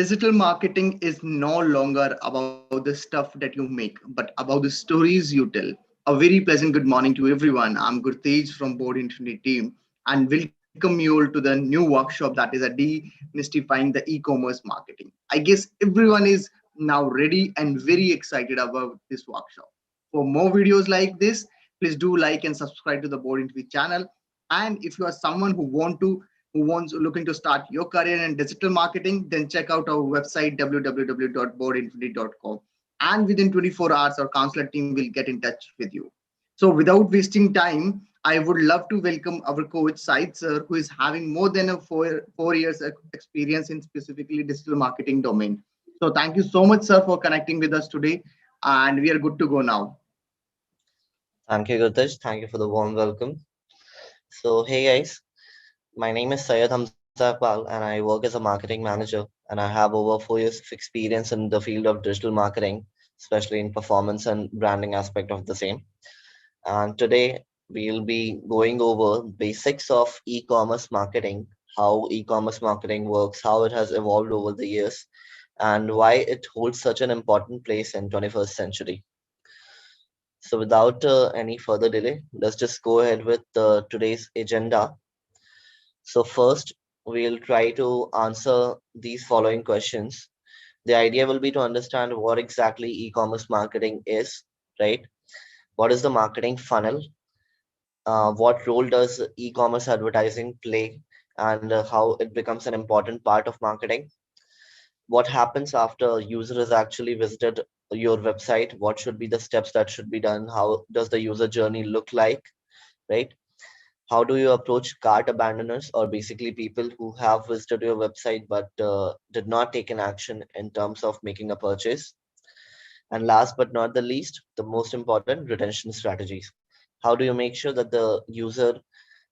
Digital marketing is no longer about the stuff that you make, but about the stories you tell. A very pleasant good morning to everyone. I'm Gurtej from Board Infinity team and welcome you all to the new workshop that is a demystifying the e-commerce marketing. I guess everyone is now ready and very excited about this workshop. For more videos like this, please do like and subscribe to the Board Infinity channel. And if you are someone who wants looking to start your career in digital marketing, then check out our website www.boardinfinity.com. And within 24 hours, our counselor team will get in touch with you. So without wasting time, I would love to welcome our coach Syed sir, who is having more than a four years experience in specifically digital marketing domain. So thank you so much, sir, for connecting with us today, and we are good to go now. Thank you, Gurtaj. Thank you for the warm welcome. So, hey guys, my name is Syed Hamzah Eqbal and I work as a marketing manager and I have over 4 years of experience in the field of digital marketing, especially in performance and branding aspect of the same. And today we'll be going over basics of e-commerce marketing, how e-commerce marketing works, how it has evolved over the years, and why it holds such an important place in 21st century. So without any further delay, let's just go ahead with today's agenda. So first, we'll try to answer these following questions. The idea will be to understand what exactly e-commerce marketing is, right? What is the marketing funnel? What role does e-commerce advertising play, and how it becomes an important part of marketing? What happens after a user has actually visited your website? What should be the steps that should be done? How does the user journey look like, right? How do you approach cart abandoners, or basically people who have visited your website but did not take an action in terms of making a purchase? And last but not the least, the most important, retention strategies. How do you make sure that the user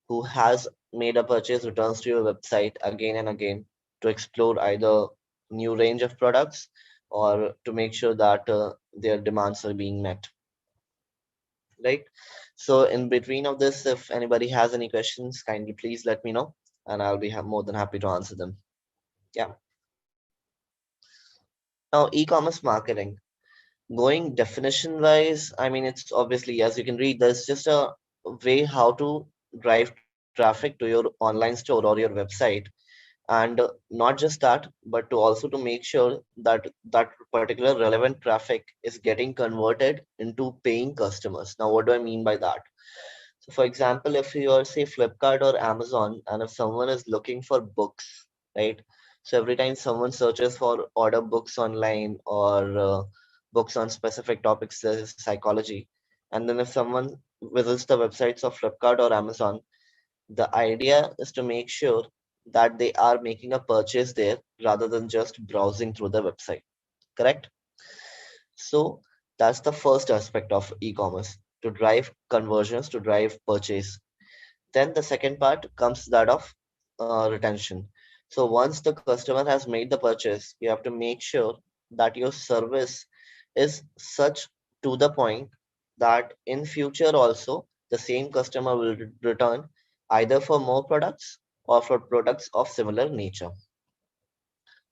who has made a purchase returns to your website again and again to explore either new range of products or to make sure that their demands are being met, right? So in between of this, if anybody has any questions, kindly please let me know and I'll be more than happy to answer them. Yeah. Now, e-commerce marketing. Going definition wise, I mean, it's obviously, as you can read, there's just a way how to drive traffic to your online store or your website. And not just that, but to also to make sure that that particular relevant traffic is getting converted into paying customers. Now, what do I mean by that? So for example, if you are say Flipkart or Amazon, and if someone is looking for books, right? So every time someone searches for order books online or books on specific topics, there is psychology. And then if someone visits the websites of Flipkart or Amazon, the idea is to make sure that they are making a purchase there rather than just browsing through the website. Correct? So that's the first aspect of e-commerce, to drive conversions, to drive purchase. Then the second part comes that of retention. So once the customer has made the purchase, you have to make sure that your service is such to the point that in future also the same customer will return either for more products or for products of similar nature.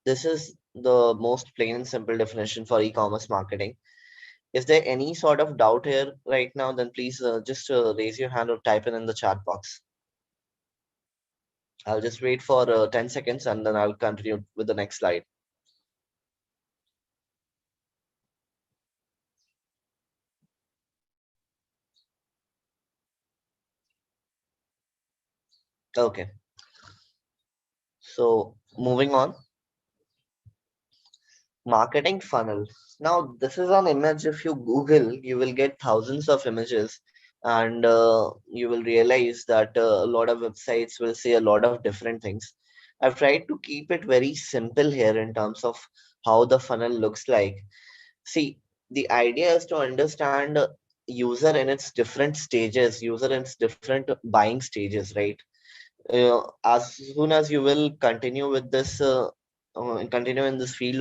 This is the most plain and simple definition for e-commerce marketing. Is there any sort of doubt here right now? Then please just raise your hand or type it in the chat box. I'll just wait for 10 seconds and then I'll continue with the next slide. Okay, so moving on, marketing funnel. Now, this is an image. If you Google, you will get thousands of images and you will realize that a lot of websites will say a lot of different things. I've tried to keep it very simple here in terms of how the funnel looks like. See, the idea is to understand user in its different stages, user in its different buying stages, right? As soon as you will continue in this field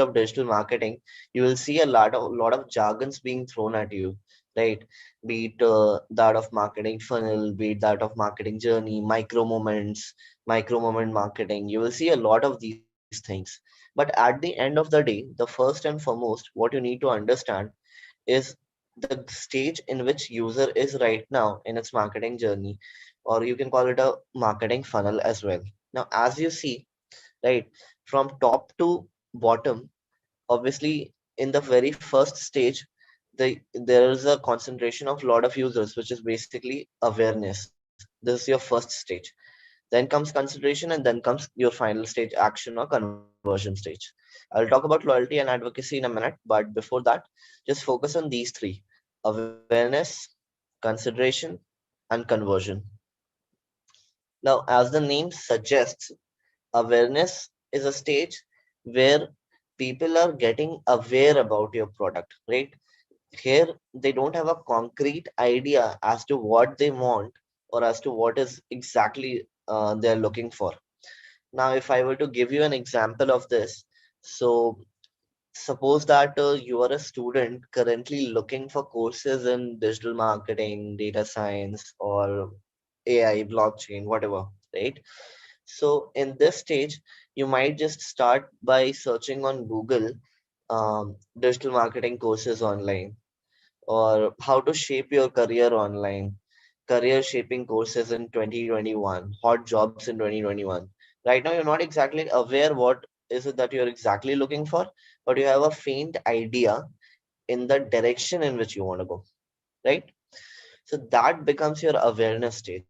of digital marketing, you will see a lot of jargons being thrown at you, right? Be it that of marketing funnel, be it that of marketing journey, micro moment marketing. You will see a lot of these things. But at the end of the day, the first and foremost, what you need to understand is the stage in which user is right now in its marketing journey, or you can call it a marketing funnel as well. Now, as you see, right, from top to bottom, obviously in the very first stage, there is a concentration of lot of users, which is basically awareness. This is your first stage. Then comes consideration, and then comes your final stage, action or conversion stage. I'll talk about loyalty and advocacy in a minute, but before that, just focus on these three: awareness, consideration, and conversion. Now, as the name suggests, awareness is a stage where people are getting aware about your product, right? Here, they don't have a concrete idea as to what they want or as to what is exactly they're looking for. Now, if I were to give you an example of this, so suppose that you are a student currently looking for courses in digital marketing, data science, or AI, blockchain, whatever, right? So in this stage, you might just start by searching on Google, digital marketing courses online, or how to shape your career online, career shaping courses in 2021, hot jobs in 2021. Right now, you're not exactly aware what is it that you're exactly looking for, but you have a faint idea in the direction in which you want to go, right? So that becomes your awareness stage.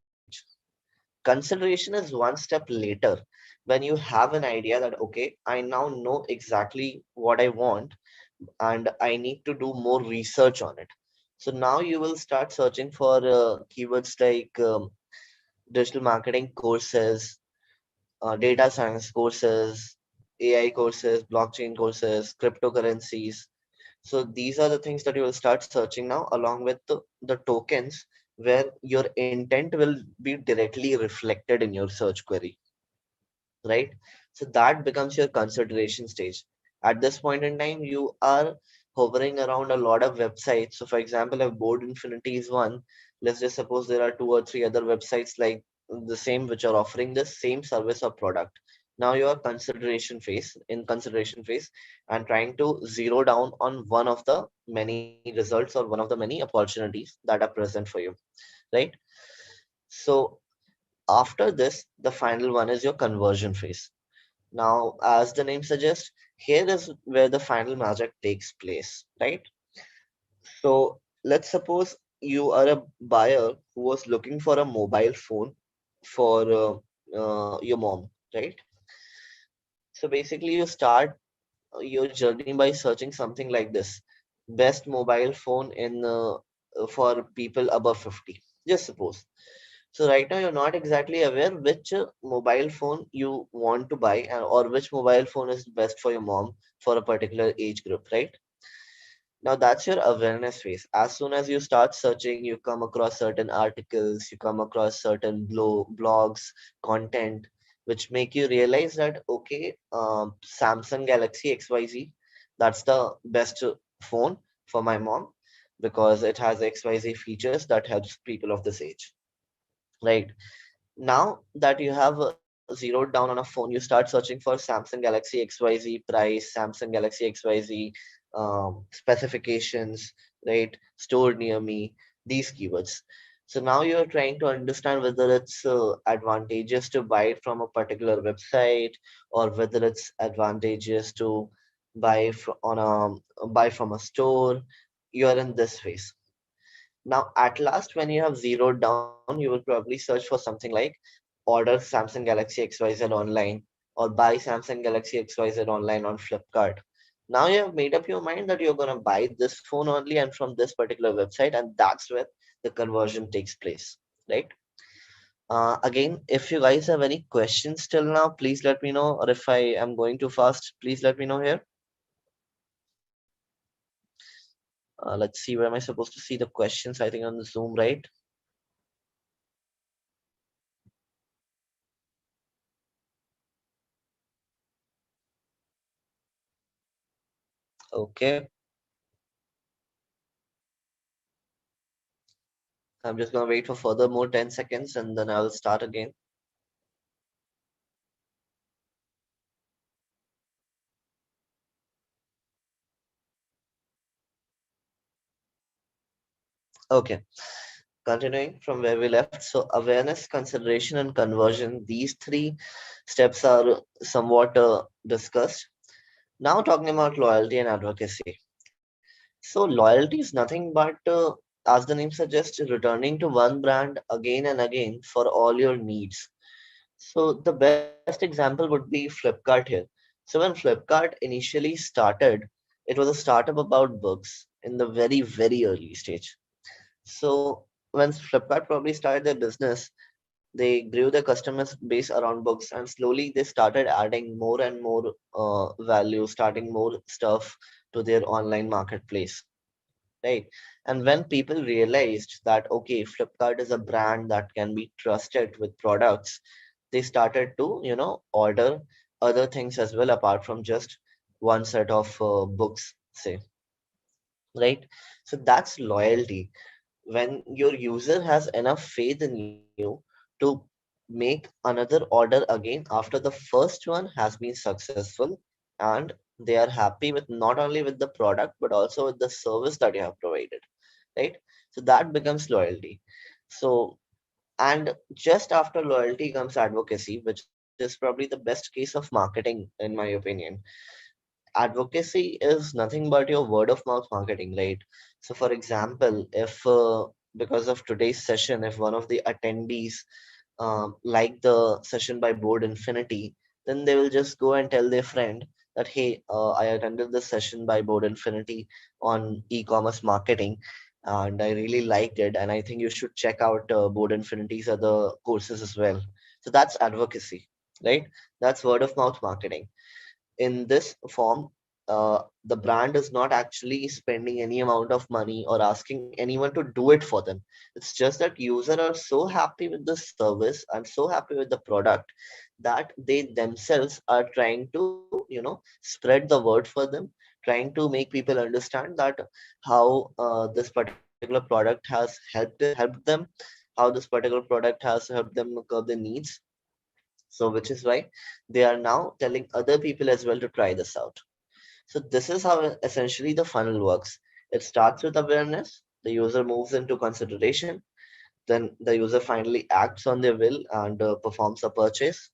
Consideration is one step later, when you have an idea that, okay, I now know exactly what I want and I need to do more research on it. So now you will start searching for keywords like digital marketing courses, data science courses, AI courses, blockchain courses, cryptocurrencies. So these are the things that you will start searching now, along with the tokens where your intent will be directly reflected in your search query, right? So that becomes your consideration stage. At this point in time, you are hovering around a lot of websites. So, for example, if Board Infinity is one, let's just suppose there are two or three other websites like the same which are offering the same service or product. Now you are consideration phase, and trying to zero down on one of the many results or one of the many opportunities that are present for you, right? So after this, the final one is your conversion phase. Now, as the name suggests, here is where the final magic takes place, right? So, let's suppose you are a buyer who was looking for a mobile phone for your mom, right? So, basically, you start your journey by searching something like this: best mobile phone in for people above 50. Just suppose. So right now you're not exactly aware which mobile phone you want to buy, or which mobile phone is best for your mom for a particular age group, right? Now that's your awareness phase. As soon as you start searching, you come across certain articles, you come across certain blogs, content, which make you realize that, okay, Samsung Galaxy XYZ, that's the best phone for my mom because it has XYZ features that helps people of this age, right? Now that you have zeroed down on a phone, you start searching for Samsung Galaxy XYZ price, Samsung Galaxy XYZ specifications, right? Stored near me, these keywords. So now you're trying to understand whether it's advantageous to buy it from a particular website, or whether it's advantageous to buy from a store. You're in this phase. Now, at last, when you have zeroed down, you will probably search for something like order Samsung Galaxy XYZ online, or buy Samsung Galaxy XYZ online on Flipkart. Now you have made up your mind that you're going to buy this phone only and from this particular website, and that's where the conversion takes place, right? Again, if you guys have any questions till now, please let me know, or if I am going too fast, please let me know here. Let's see, where am I supposed to see the questions? I think on the Zoom, right? Okay. I'm just gonna wait for further more 10 seconds and then I'll start again. Okay, continuing from where we left. So, awareness, consideration, and conversion, these three steps are somewhat discussed. Now, talking about loyalty and advocacy. So, loyalty is nothing but, as the name suggests, returning to one brand again and again for all your needs. So, the best example would be Flipkart here. So, when Flipkart initially started, it was a startup about books in the very, very early stage. So when Flipkart probably started their business, they grew their customer base around books, and slowly they started adding more and more value, starting more stuff to their online marketplace, right? And when people realized that okay, Flipkart is a brand that can be trusted with products, they started to order other things as well apart from just one set of books, say, right? So that's loyalty when your user has enough faith in you to make another order again after the first one has been successful, and they are happy with not only with the product but also with the service that you have provided, right? So that becomes loyalty. So, and just after loyalty comes advocacy, which is probably the best case of marketing in my opinion. Advocacy is nothing but your word of mouth marketing, right? So, for example, if because of today's session, if one of the attendees like the session by Board Infinity, then they will just go and tell their friend that, hey, I attended this session by Board Infinity on e-commerce marketing, and I really liked it, and I think you should check out Board Infinity's other courses as well. So that's advocacy, right? That's word of mouth marketing. In this form, the brand is not actually spending any amount of money or asking anyone to do it for them. It's just that users are so happy with the service and so happy with the product that they themselves are trying to, spread the word for them, trying to make people understand that how this particular product has helped them, how this particular product has helped them curb their needs. So, which is why they are now telling other people as well to try this out. So, this is how essentially the funnel works. It starts with awareness, the user moves into consideration, then the user finally acts on their will and performs a purchase,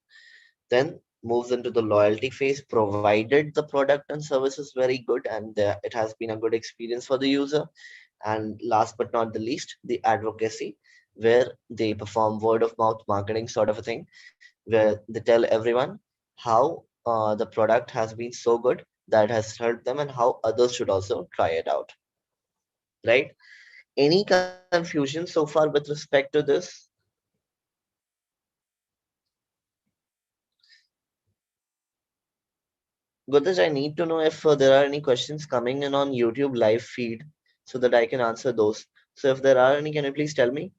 then moves into the loyalty phase, provided the product and service is very good and it has been a good experience for the user. And last but not the least, the advocacy, where they perform word of mouth marketing sort of a thing, where they tell everyone how the product has been so good that has helped them and how others should also try it out, right? Any confusion so far with respect to this? Gothesh, I need to know if there are any questions coming in on YouTube live feed so that I can answer those. So if there are any, can you please tell me?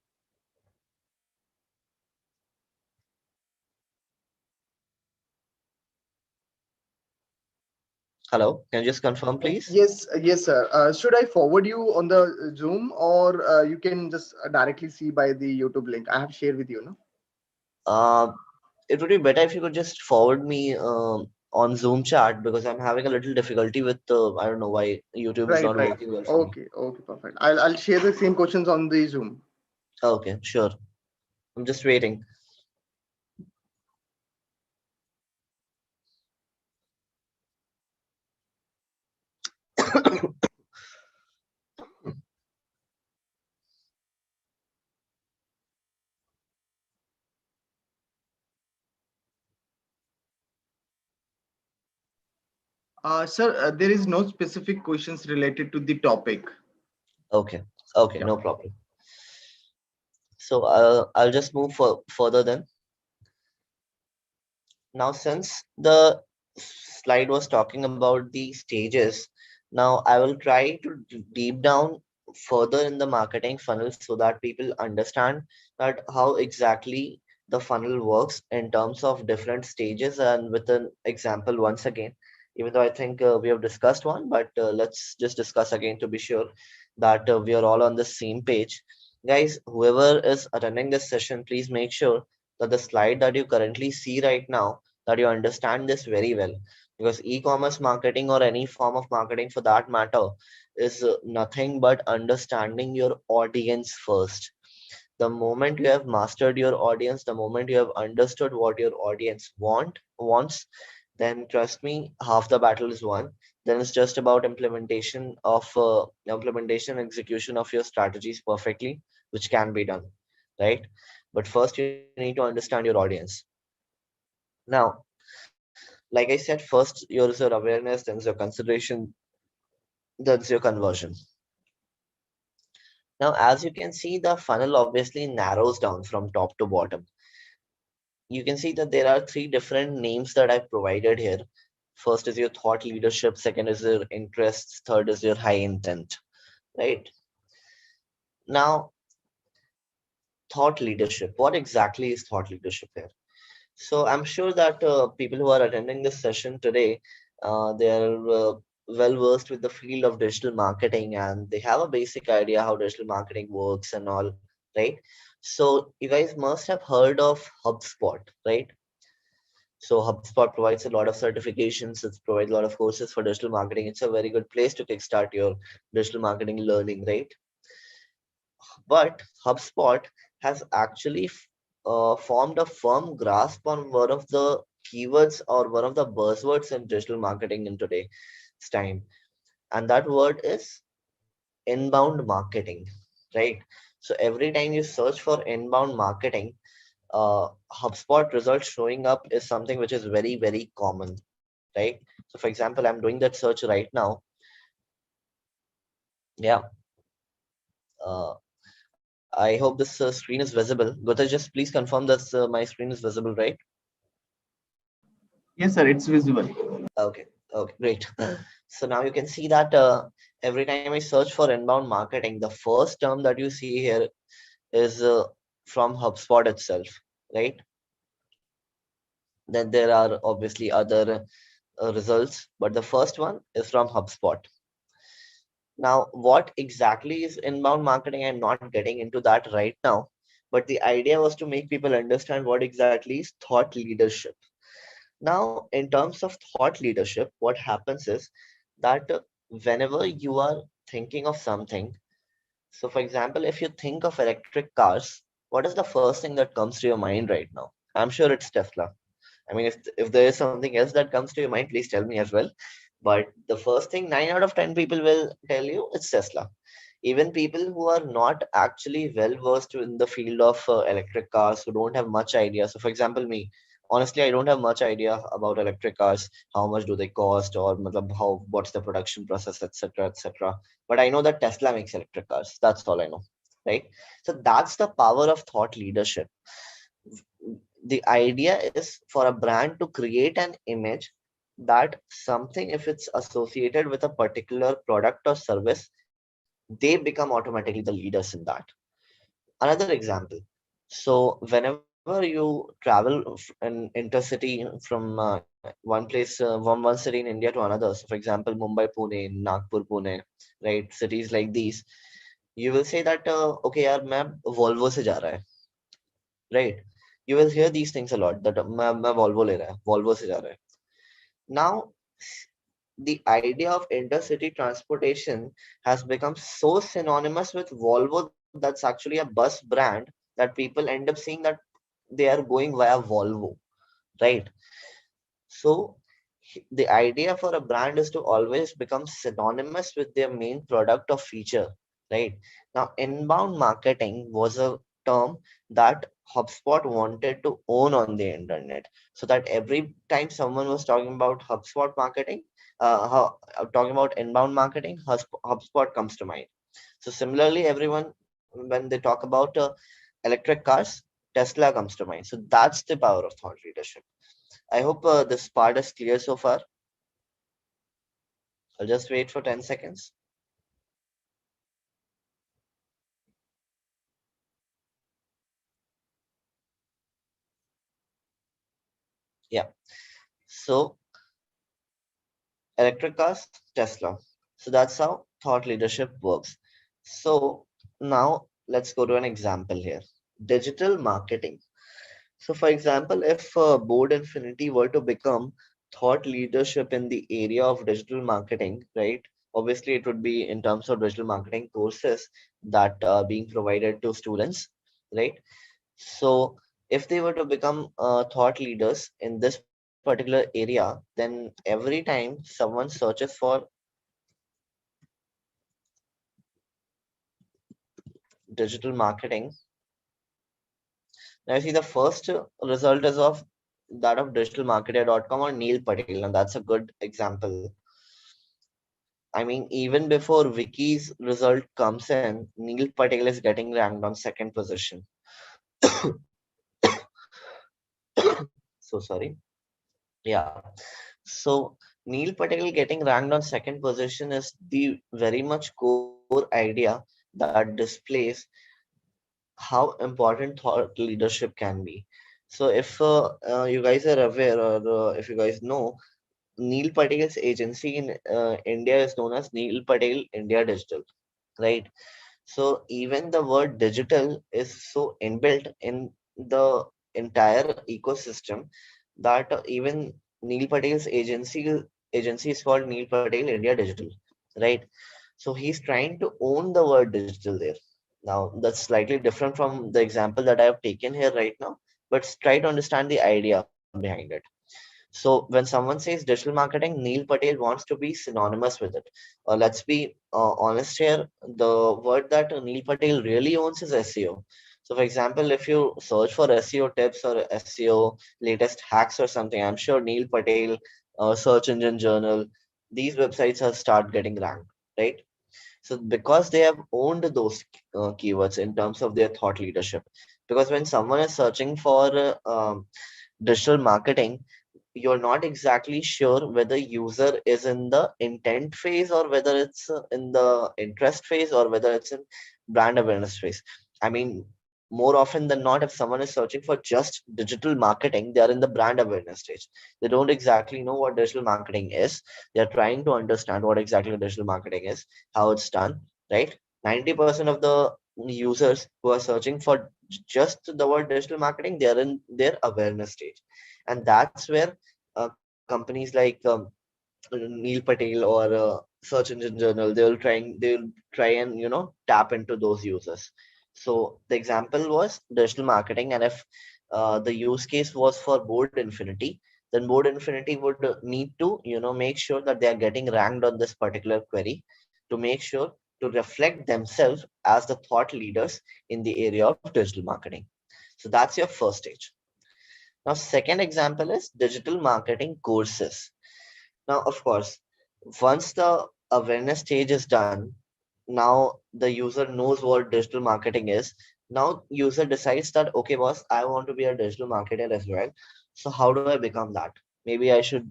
Hello, can you just confirm, please? Yes, sir. Should I forward you on the Zoom, or you can just directly see by the YouTube link I have shared with you? No. Uh, it would be better if you could just forward me on Zoom chat because I'm having a little difficulty with I don't know why YouTube is Right, not right. working well for me. Okay, perfect. I'll share the same questions on the Zoom. Okay, sure. I'm just waiting. Sir, there is no specific questions related to the topic. Okay, okay, Yeah. no problem. So I'll just move further then. Now, since the slide was talking about the stages, now I will try to deep down further in the marketing funnel so that people understand that how exactly the funnel works in terms of different stages and with an example once again. Even though I think we have discussed one, but let's just discuss again to be sure that we are all on the same page. Guys, whoever is attending this session, please make sure that the slide that you currently see right now that you understand this very well. because e-commerce marketing or any form of marketing for that matter is nothing but understanding your audience first. The moment you have mastered your audience, the moment you have understood what your audience wants, then trust me, half the battle is won. Then it's just about implementation execution of your strategies perfectly, which can be done, right? But first you need to understand your audience. Now, like I said, first your awareness, then your consideration, then your conversion. Now, as you can see, the funnel obviously narrows down from top to bottom. You can see that there are three different names that I've provided here. First is your thought leadership, second is your interests, third is your high intent, right? Now, thought leadership. What exactly is thought leadership here? So I'm sure that people who are attending this session today, they are well versed with the field of digital marketing and they have a basic idea how digital marketing works and all, right? So you guys must have heard of HubSpot, right? So HubSpot provides a lot of certifications. It provides a lot of courses for digital marketing. It's a very good place to kickstart your digital marketing learning, right? But HubSpot has actually formed a firm grasp on one of the keywords or one of the buzzwords in digital marketing in today's time. And that word is inbound marketing, right? So every time you search for inbound marketing, HubSpot results showing up is something which is very, very common, right? So for example, I'm doing that search right now. Yeah. Uh, I hope this screen is visible. Gota, just please confirm that my screen is visible, right? Yes, sir, it's visible. Okay, okay, great. So now you can see that every time I search for inbound marketing, the first term that you see here is from HubSpot itself, right? Then there are obviously other results, but the first one is from HubSpot. Now, what exactly is inbound marketing? I'm not getting into that right now, but the idea was to make people understand what exactly is thought leadership. Now, in terms of thought leadership, what happens is that whenever you are thinking of something, so for example, if you think of electric cars, what is the first thing that comes to your mind right now? I'm sure it's Tesla. I mean, if there is something else that comes to your mind, please tell me as well. But the first thing, 9 out of 10 people will tell you it's Tesla. Even people who are not actually well versed in the field of electric cars, who don't have much idea. So, for example, me, honestly, I don't have much idea about electric cars. How much do they cost, or matlab, how what's the production process, etc., etc. But I know that Tesla makes electric cars. That's all I know, right? So that's the power of thought leadership. The idea is for a brand to create an image that something, if it's associated with a particular product or service, they become automatically the leaders in that. Another example, so whenever you travel in intercity from one city in India to another, so for example Mumbai, Pune, Nagpur, Pune, right, cities like these, you will say that okay yaar main Volvo se ja raha hai, right? You will hear these things a lot that मैं Volvo ले रहा है, Volvo से जा रहा है. Now, the idea of intercity transportation has become so synonymous with Volvo that's actually a bus brand that people end up seeing that they are going via Volvo, right? So the idea for a brand is to always become synonymous with their main product or feature, right? Now, inbound marketing was a term that HubSpot wanted to own on the internet, so that every time someone was talking about HubSpot marketing, talking about inbound marketing, HubSpot comes to mind. So similarly, everyone, when they talk about electric cars, Tesla comes to mind. So that's the power of thought leadership. I hope this part is clear so far. I'll just wait for 10 seconds. Yeah. So electric cars, Tesla. So that's how thought leadership works. So now let's go to an example here. Digital marketing. So for example, if Board Infinity were to become thought leadership in the area of digital marketing, right? Obviously, it would be in terms of digital marketing courses that are being provided to students, right? So, if they were to become thought leaders in this particular area, then every time someone searches for digital marketing, now you see the first result is of that of digitalmarketer.com or Neil Patel, and that's a good example. I mean, even before Wiki's result comes in, Neil Patel is getting ranked on second position. So sorry. Yeah. So Neil Patel getting ranked on second position is the very much core idea that displays how important thought leadership can be. So if you guys are aware, or if you guys know, Neil Patel's agency in India is known as Neil Patel India Digital, right? So even the word digital is so inbuilt in the entire ecosystem that even Neil Patel's agency is called Neil Patel India Digital, right? So he's trying to own the word digital there. Now that's slightly different from the example that I have taken here right now, but try to understand the idea behind it. So when someone says digital marketing, Neil Patel wants to be synonymous with it. Let's be honest here. The word that Neil Patel really owns is SEO. So, for example, if you search for SEO tips or SEO latest hacks or something, I'm sure Neil Patel, Search Engine Journal, these websites have start getting ranked, right? So because they have owned those keywords in terms of their thought leadership. Because when someone is searching for digital marketing, you're not exactly sure whether user is in the intent phase or whether it's in the interest phase or whether it's in brand awareness phase. I mean, more often than not, if someone is searching for just digital marketing, they are in the brand awareness stage. They don't exactly know what digital marketing is. They're trying to understand what exactly digital marketing is, how it's done, right? 90% of the users who are searching for just the word digital marketing, they are in their awareness stage. And that's where companies like Neil Patel or Search Engine Journal, they'll try and tap into those users. So the example was digital marketing, and if the use case was for Board Infinity, then Board Infinity would need to make sure that they are getting ranked on this particular query to make sure to reflect themselves as the thought leaders in the area of digital marketing. So that's your first stage. Now, second example is digital marketing courses. Now, of course, once the awareness stage is done, now the user knows what digital marketing is. Now, user decides that, okay, boss, I want to be a digital marketer as well. So, how do I become that? Maybe I should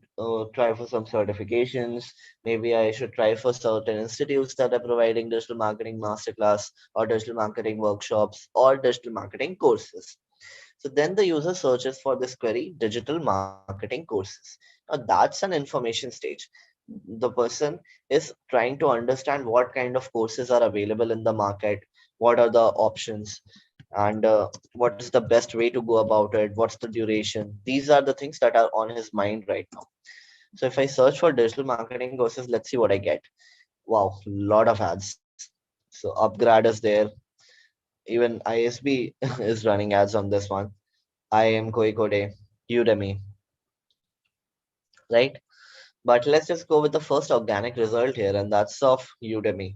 try for some certifications. Maybe I should try for certain institutes that are providing digital marketing masterclass or digital marketing workshops or digital marketing courses. So then the user searches for this query, digital marketing courses. Now that's an information stage. The person is trying to understand what kind of courses are available in the market, what are the options, and what is the best way to go about it, what's the duration. These are the things that are on his mind right now. So if I search for digital marketing courses, let's see what I get. Wow, lot of ads. So Upgrad is there. Even ISB is running ads on this one. I am Koikode, Udemy, right? But let's just go with the first organic result here, and that's of Udemy.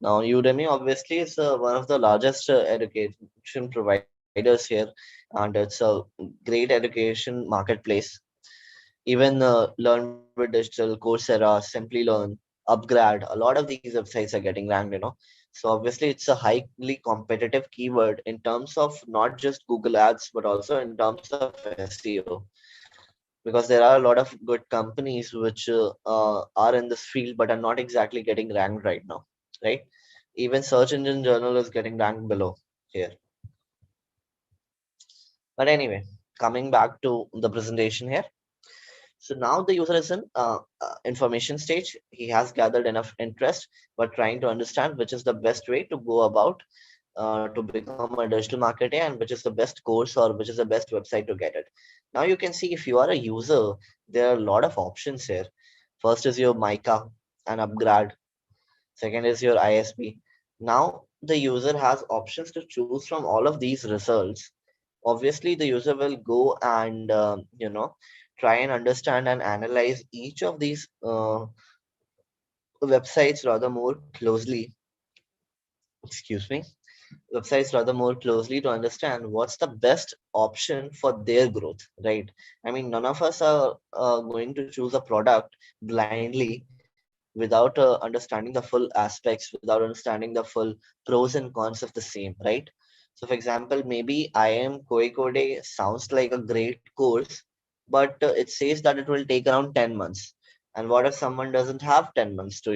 Now, Udemy obviously is one of the largest education providers here, and it's a great education marketplace. Even Learn with Digital, Coursera, Simply Learn, Upgrad, a lot of these websites are getting ranked. So obviously, it's a highly competitive keyword in terms of not just Google Ads, but also in terms of SEO, because there are a lot of good companies which are in this field but are not exactly getting ranked right now, right? Even Search Engine Journal is getting ranked below here. But anyway, coming back to the presentation here. So now the user is in information stage. He has gathered enough interest, but trying to understand which is the best way to go about to become a digital marketer and which is the best course or which is the best website to get it. Now you can see if you are a user, there are a lot of options here. First is your Mica and upgrade. Second is your ISP. Now the user has options to choose from all of these results. Obviously, the user will go and try and understand and analyze each of these websites rather more closely. Excuse me, websites rather more closely to understand what's the best option for their growth, right? I mean, none of us are going to choose a product blindly without understanding the full aspects, without understanding the full pros and cons of the same, right? So, for example, maybe I am Koi Code sounds like a great course, but it says that it will take around 10 months. And what if someone doesn't have 10 months to,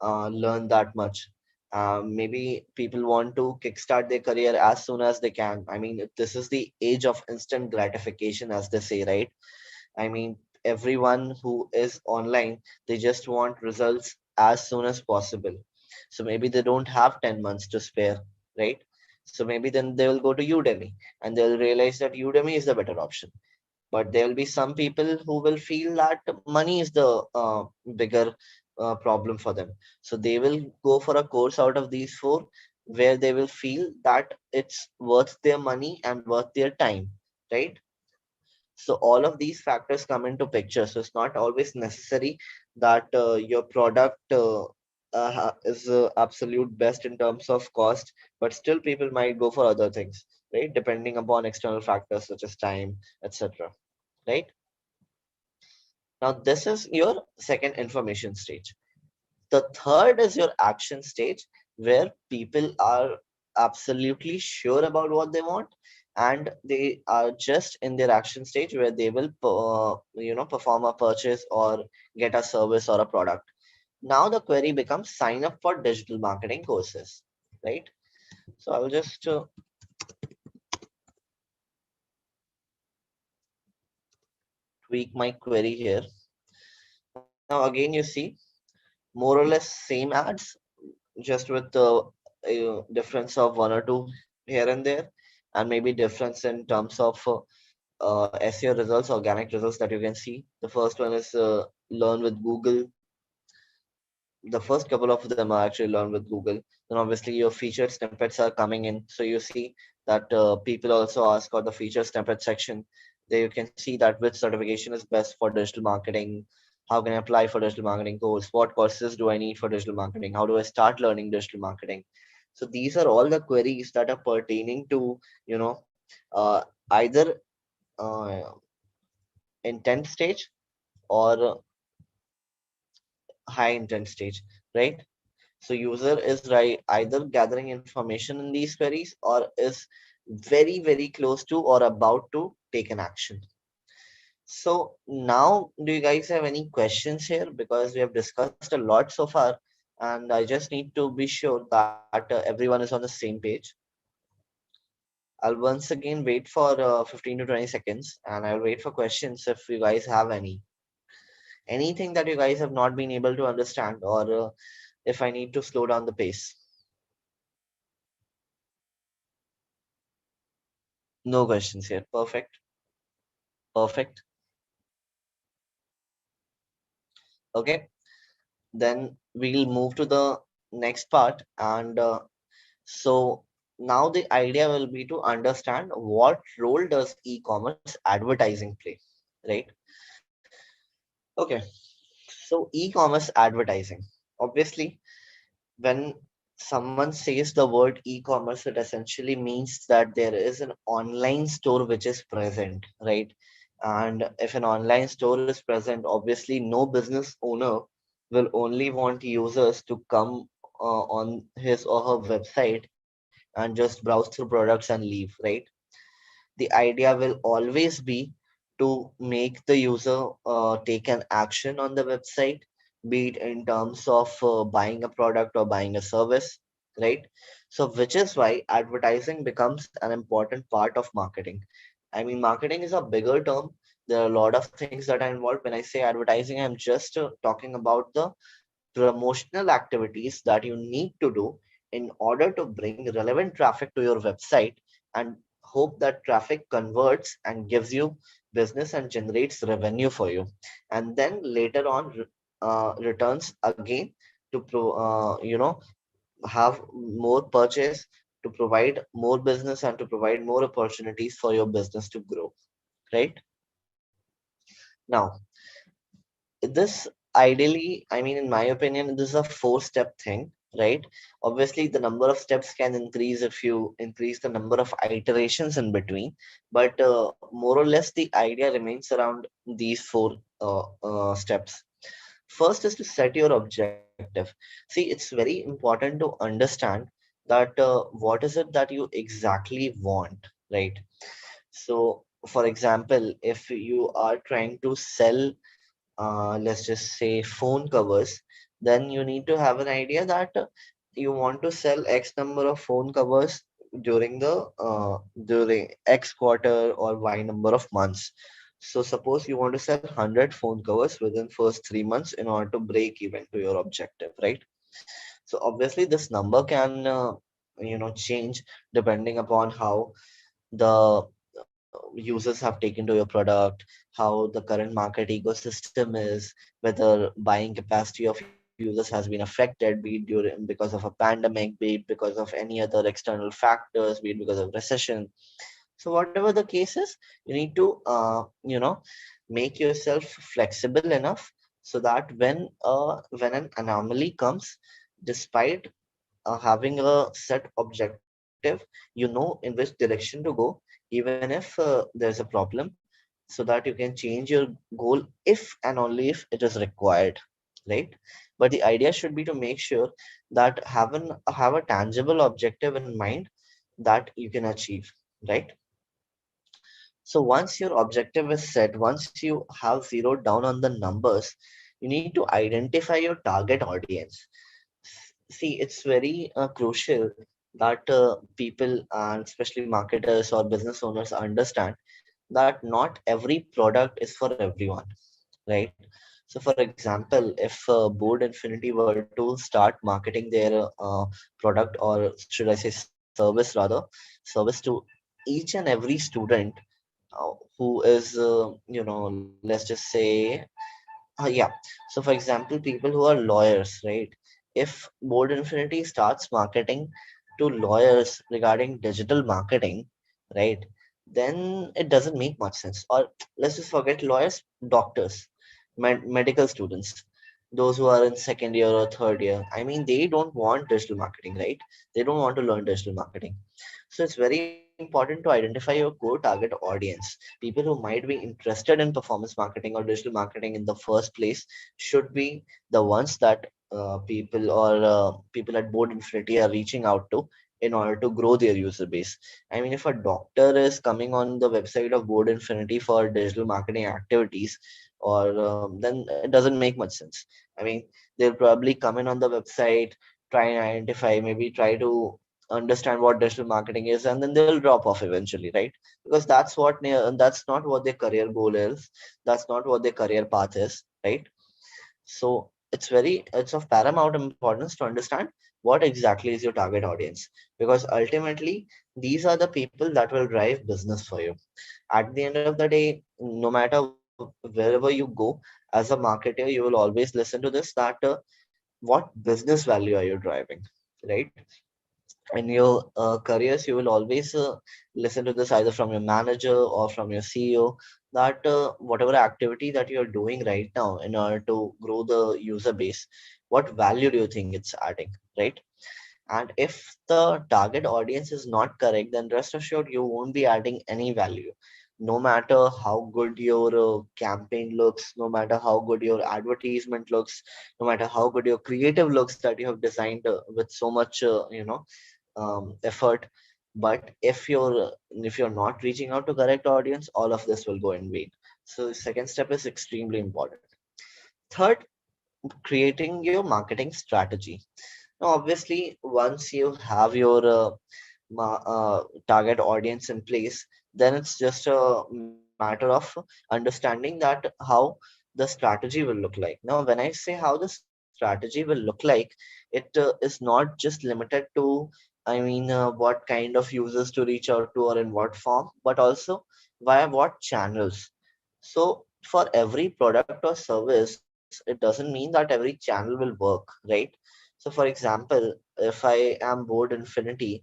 learn that much? Maybe people want to kickstart their career as soon as they can. I mean, this is the age of instant gratification, as they say, right? I mean, everyone who is online, they just want results as soon as possible. So maybe they don't have 10 months to spare, right? So maybe then they will go to Udemy and they'll realize that Udemy is the better option. But there will be some people who will feel that money is the bigger problem for them. So they will go for a course out of these four where they will feel that it's worth their money and worth their time, right? So all of these factors come into picture. So it's not always necessary that your product is absolute best in terms of cost, but still people might go for other things, right? Depending upon external factors such as time, etc. Right? Now this is your second information stage. The third is your action stage, where people are absolutely sure about what they want, and they are just in their action stage where they will perform a purchase or get a service or a product. Now the query becomes sign up for digital marketing courses, right? So I will just tweak my query here. Now again, you see more or less same ads, just with the difference of one or two here and there, and maybe difference in terms of SEO results, organic results that you can see. The first one is learn with Google. The first couple of them are actually learn with Google. Then obviously your featured snippets are coming in. So you see that people also ask for the featured snippet section. There you can see that which certification is best for digital marketing. How can I apply for digital marketing course? What courses do I need for digital marketing? How do I start learning digital marketing? So these are all the queries that are pertaining to, you know, either uh, intent stage or high intent stage, right? So user is right either gathering information in these queries or is very, very close to or about to take an action. So now, do you guys have any questions here? Because we have discussed a lot so far, and I just need to be sure that everyone is on the same page. I'll once again wait for 15 to 20 seconds, and I'll wait for questions if you guys have any. Anything that you guys have not been able to understand, or if I need to slow down the pace. No questions here. Perfect. Perfect. Okay. Then we'll move to the next part. And so now the idea will be to understand what role does e-commerce advertising play, right? Okay. So e-commerce advertising. Obviously, when someone says the word e-commerce, it essentially means that there is an online store which is present, right? And if an online store is present, obviously no business owner will only want users to come on his or her website and just browse through products and leave, right? The idea will always be to make the user take an action on the website, be it in terms of buying a product or buying a service, right? So which is why advertising becomes an important part of marketing. I mean, marketing is a bigger term. There are a lot of things that are involved. When I say advertising, I'm just talking about the promotional activities that you need to do in order to bring relevant traffic to your website and hope that traffic converts and gives you business and generates revenue for you, and then later on returns again to have more purchase, to provide more business and to provide more opportunities for your business to grow, right? Now, this ideally, I mean, in my opinion, this is a four-step thing, right? Obviously the number of steps can increase if you increase the number of iterations in between, but more or less the idea remains around these four steps. First is to set your objective. See, it's very important to understand that what is it that you exactly want, right? So for example, if you are trying to sell let's just say phone covers, then you need to have an idea that you want to sell X number of phone covers during during X quarter or Y number of months. So suppose you want to sell 100 phone covers within first 3 months in order to break even to your objective, right? So obviously this number can change depending upon how the users have taken to your product, how the current market ecosystem is, whether buying capacity of users has been affected, be it during because of a pandemic, be it because of any other external factors, be it because of recession. So whatever the case is, you need to make yourself flexible enough so that when an anomaly comes, despite having a set objective, you know in which direction to go, even if there's a problem, so that you can change your goal if and only if it is required, right? But the idea should be to make sure that have a tangible objective in mind that you can achieve, right? So once your objective is set, once you have zeroed down on the numbers, you need to identify your target audience. See, it's very crucial that people and especially marketers or business owners understand that not every product is for everyone, right? So, for example, if Board Infinity were to start marketing their product, or should I say service rather, service to each and every student who is, let's just say, yeah. So, for example, people who are lawyers, right? If Board Infinity starts marketing to lawyers regarding digital marketing, right, then it doesn't make much sense. Or let's just forget lawyers, doctors, medical students, those who are in second year or third year. I mean, they don't want digital marketing, right? They don't want to learn digital marketing. So it's very important to identify your core target audience. People who might be interested in performance marketing or digital marketing in the first place should be the ones that people at Board Infinity are reaching out to in order to grow their user base. I mean, if a doctor is coming on the website of Board Infinity for digital marketing activities, or then it doesn't make much sense. I mean, they'll probably come in on the website, try and identify, maybe try to understand what digital marketing is, and then they'll drop off eventually, right? Because that's not what their career goal is, that's not what their career path is, right? So it's of paramount importance to understand what exactly is your target audience, because ultimately these are the people that will drive business for you. At the end of the day, no matter wherever you go, as a marketer, you will always listen to this, that what business value are you driving, right? In your careers, you will always listen to this either from your manager or from your CEO, that whatever activity that you're doing right now in order to grow the user base, what value do you think it's adding, right? And if the target audience is not correct, then rest assured you won't be adding any value. No matter how good your campaign looks, no matter how good your advertisement looks, no matter how good your creative looks that you have designed with so much, effort, but if you're not reaching out to correct audience, all of this will go in vain. So the second step is extremely important. Third, creating your marketing strategy. Now, obviously, once you have your target audience in place, then it's just a matter of understanding that how the strategy will look like. Now, when I say how the strategy will look like, strategy will look like, it is not just limited to, what kind of users to reach out to or in what form, but also via what channels. So for every product or service, it doesn't mean that every channel will work, right? So for example, if I am Board Infinity,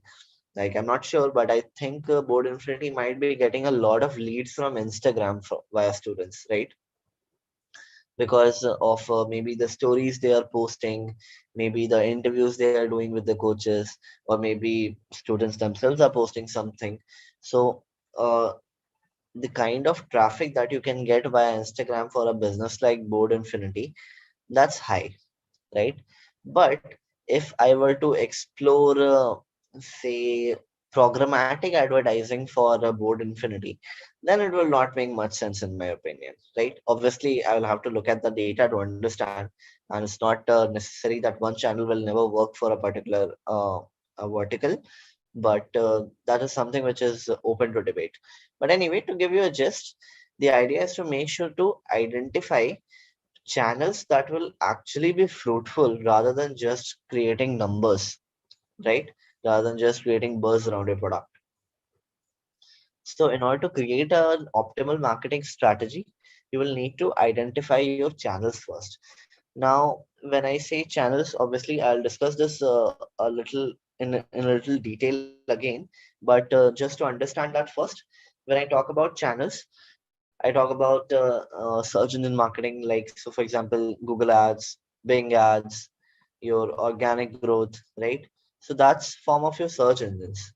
like, I'm not sure, but I think Board Infinity might be getting a lot of leads from Instagram via students, right? Because of maybe the stories they are posting, maybe the interviews they are doing with the coaches, or maybe students themselves are posting something. So uh, the kind of traffic that you can get via Instagram for a business like Board Infinity, that's high, right? But if I were to explore, say, programmatic advertising for a Board Infinity, then it will not make much sense in my opinion, right? Obviously, I will have to look at the data to understand, and it's not necessary that one channel will never work for a particular vertical, but that is something which is open to debate. But anyway, to give you a gist, the idea is to make sure to identify channels that will actually be fruitful rather than just creating numbers, right? Rather than just creating buzz around your product. So, in order to create an optimal marketing strategy, you will need to identify your channels first. Now, when I say channels, obviously I'll discuss this a little in a little detail again. But just to understand that first, when I talk about channels, I talk about search engine marketing, like, so for example, Google Ads, Bing Ads, your organic growth, right? So that's form of your search engines,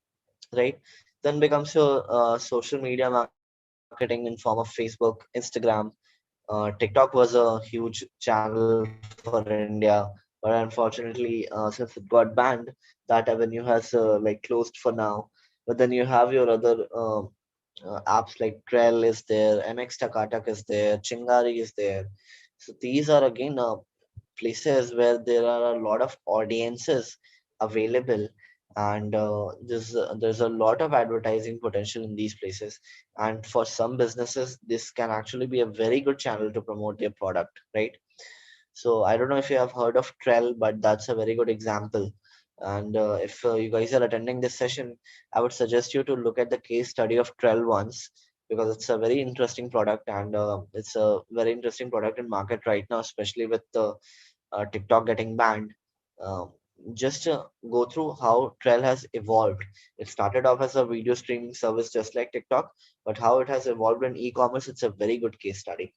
right? Then becomes your social media marketing in form of Facebook, Instagram. TikTok was a huge channel for India, but unfortunately, since it got banned, that avenue has closed for now. But then you have your other apps like Trell is there, MX Takatak is there, Chingari is there. So these are again places where there are a lot of audiences available, and there's a lot of advertising potential in these places. And for some businesses, this can actually be a very good channel to promote their product, right? So I don't know if you have heard of Trell, but that's a very good example. And if you guys are attending this session, I would suggest you to look at the case study of Trell once, because it's a very interesting product, and it's a very interesting product in market right now, especially with the TikTok getting banned. Um, just go through how Trell has evolved. It started off as a video streaming service just like TikTok, but how it has evolved in e-commerce, it's a very good case study.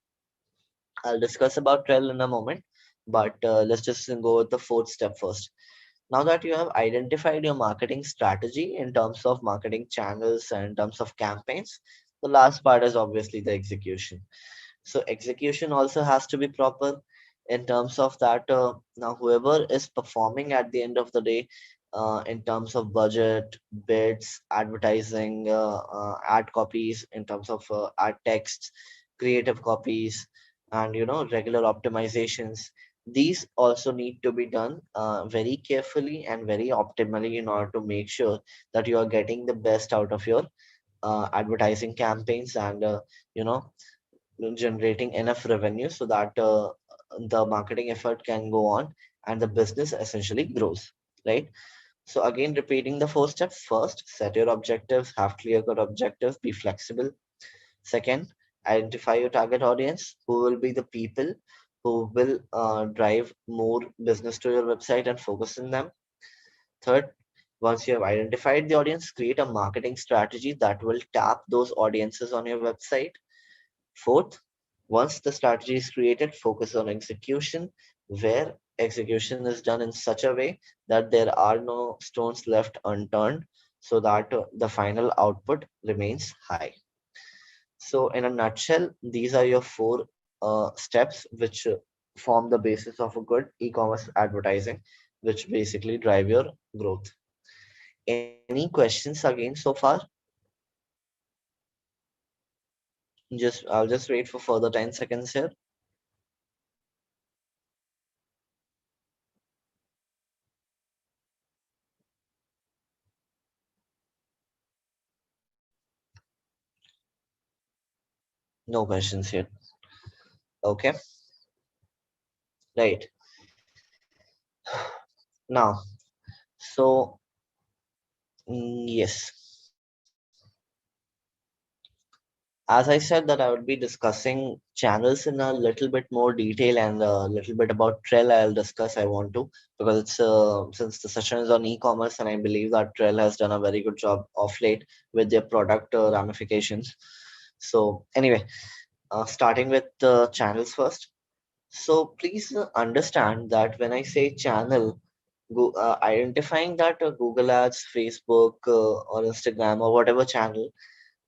I'll discuss about Trell in a moment, but let's just go with the fourth step first. Now that you have identified your marketing strategy in terms of marketing channels and in terms of campaigns, the last part is obviously the execution. So execution also has to be proper in terms of that. Now, whoever is performing at the end of the day, in terms of budget, bids, advertising, ad copies, in terms of ad texts, creative copies, and regular optimizations. These also need to be done very carefully and very optimally in order to make sure that you are getting the best out of your advertising campaigns, and you know generating enough revenue so that the marketing effort can go on and the business essentially grows, right? So again, repeating the four steps: first, set your objectives, have clear cut objectives, be flexible. Second, identify your target audience, who will be the people who will drive more business to your website, and focus on them. Third, once you have identified the audience, create a marketing strategy that will tap those audiences on your website. Fourth, once the strategy is created, focus on execution, where execution is done in such a way that there are no stones left unturned, so that the final output remains high. So, in a nutshell, these are your four steps which form the basis of a good e commerce advertising, which basically drive your growth. Any questions again so far? I'll just wait for further 10 seconds here. No questions here. Okay, right. Now, so yes, as I said that I would be discussing channels in a little bit more detail and a little bit about Trell I'll discuss. I want to because it's since the session is on e-commerce and I believe that Trell has done a very good job of late with their product ramifications. So anyway, starting with the channels first. So please understand that when I say channel, identifying that Google Ads, Facebook, or Instagram or whatever channel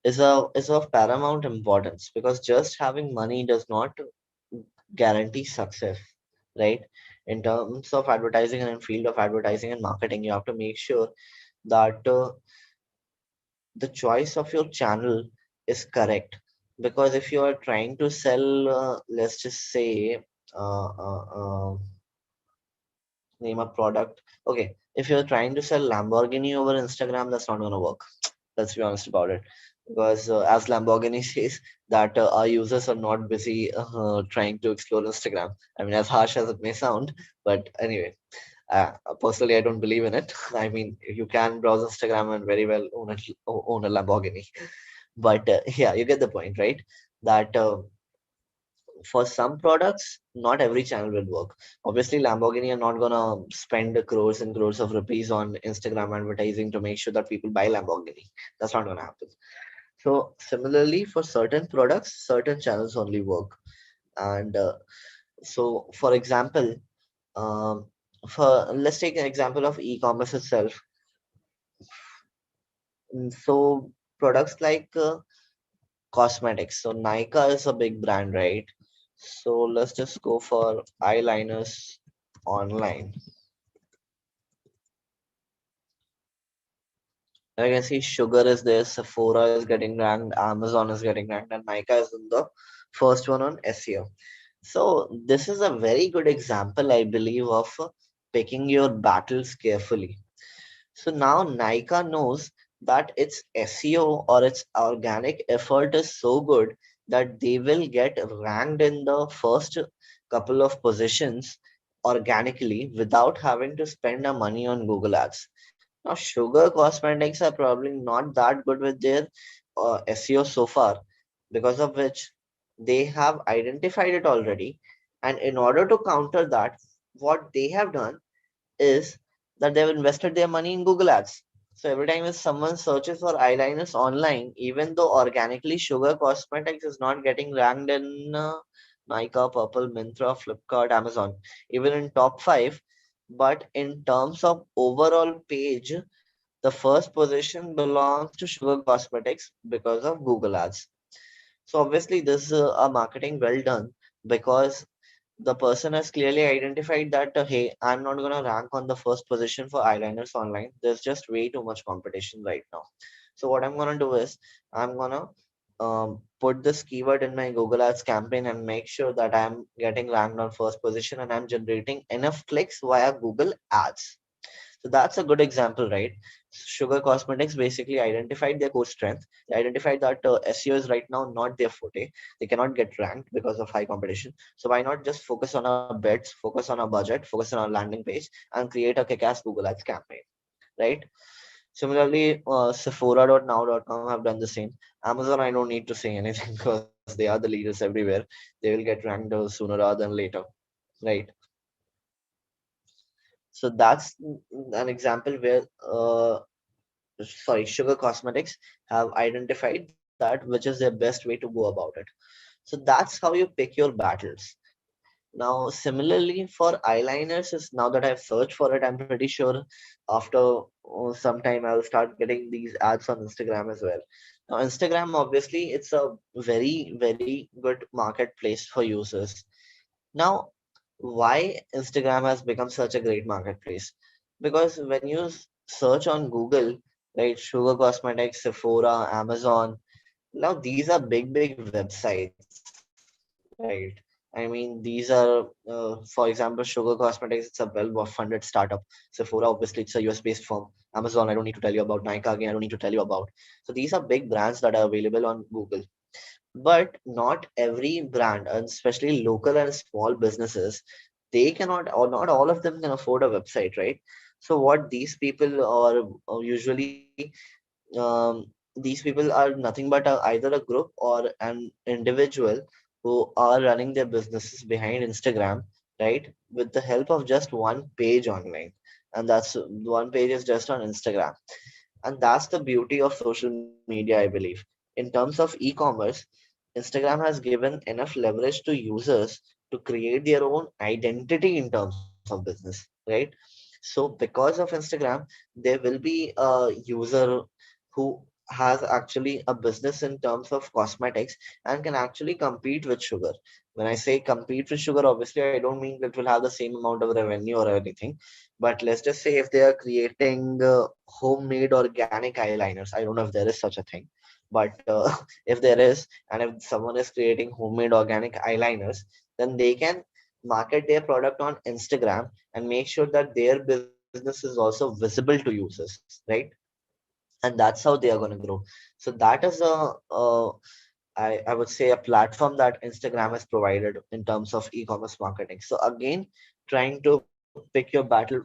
is of paramount importance because just having money does not guarantee success, right? In terms of advertising and in field of advertising and marketing, you have to make sure that the choice of your channel is correct. Because if you are trying to sell, let's just say, uh, uh, uh, name a product. Okay, if you're trying to sell Lamborghini over Instagram, that's not going to work. Let's be honest about it. Because as Lamborghini says, that our users are not busy trying to explore Instagram. I mean, as harsh as it may sound, but anyway, personally, I don't believe in it. I mean, you can browse Instagram and very well own a Lamborghini. But yeah, you get the point, right? That for some products, not every channel will work. Obviously, Lamborghini are not gonna spend crores and crores of rupees on Instagram advertising to make sure that people buy Lamborghini. That's not gonna happen. So similarly, for certain products, certain channels only work. And so, for example, um, for let's take an example of e-commerce itself. So products like cosmetics. So Nika is a big brand, right? So let's just go for eyeliners online. I can see Sugar is there, Sephora is getting ranked, Amazon is getting ranked, and Nika is in the first one on SEO. So this is a very good example, I believe, of picking your battles carefully. So now Nika knows that its SEO or its organic effort is so good that they will get ranked in the first couple of positions organically without having to spend a money on Google Ads. Now, Sugar Cosmetics are probably not that good with their SEO so far, because of which they have identified it already. And in order to counter that, what they have done is that they've invested their money in Google Ads. So every time if someone searches for eyeliners online, even though organically Sugar Cosmetics is not getting ranked in Nykaa, Purple, Myntra, Flipkart, Amazon, even in top five, but in terms of overall page, the first position belongs to Sugar Cosmetics because of Google Ads. So obviously this is a marketing well done because the person has clearly identified that hey, I'm not going to rank on the first position for eyeliners online. There's just way too much competition right now. So what I'm going to do is I'm going to put this keyword in my Google Ads campaign and make sure that I'm getting ranked on first position and I'm generating enough clicks via Google Ads. So that's a good example, right? Sugar Cosmetics basically identified their core strength. They identified that SEO is right now not their forte. They cannot get ranked because of high competition. So why not just focus on our bets, focus on our budget, focus on our landing page, and create a kick-ass Google Ads campaign, right? Similarly, Sephora.now.com have done the same. Amazon, I don't need to say anything because they are the leaders everywhere. They will get ranked sooner rather than later, right? So that's an example where Sugar Cosmetics have identified that which is their best way to go about it. So that's how you pick your battles. Now, similarly for eyeliners, is now that I've searched for it, I'm pretty sure after some time I'll start getting these ads on Instagram as well. Now, Instagram obviously it's a very very good marketplace for users. Now, why Instagram has become such a great marketplace? Because when you search on Google, right, Sugar Cosmetics, Sephora, Amazon, now these are big websites, right? I mean, these are, for example, Sugar Cosmetics, it's a well-funded startup. Sephora, obviously, it's a US-based firm. Amazon, I don't need to tell you about. Nike, again, I don't need to tell you about. So these are big brands that are available on Google. But not every brand, and especially local and small businesses, they cannot, or not all of them can afford a website, right? So what these people are usually, um, these people are nothing but either a group or an individual who are running their businesses behind Instagram, right? With the help of just one page online. And that's one page is just on Instagram. And that's the beauty of social media, I believe. In terms of e-commerce, Instagram has given enough leverage to users to create their own identity in terms of business, right? So because of Instagram, there will be a user who has actually a business in terms of cosmetics and can actually compete with sugar. When I say compete with sugar, obviously I don't mean that will have the same amount of revenue or anything. But let's just say if they are creating homemade organic eyeliners, I don't know if there is such a thing, but if there is, and if someone is creating homemade organic eyeliners, then they can market their product on Instagram and make sure that their business is also visible to users, right? And that's how they are going to grow. So that is I would say a platform that Instagram has provided in terms of e-commerce marketing. So again, trying to pick your battle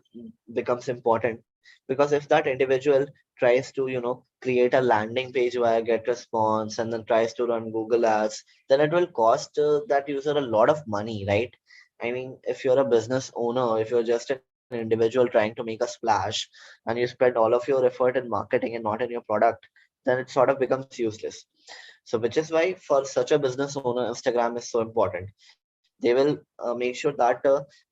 becomes important, because if that individual tries to, create a landing page via get response and then tries to run Google ads, then it will cost that user a lot of money, right? I mean, if you're a business owner, if you're just an individual trying to make a splash and you spend all of your effort in marketing and not in your product, then it sort of becomes useless. So, which is why for such a business owner, Instagram is so important. They will make sure that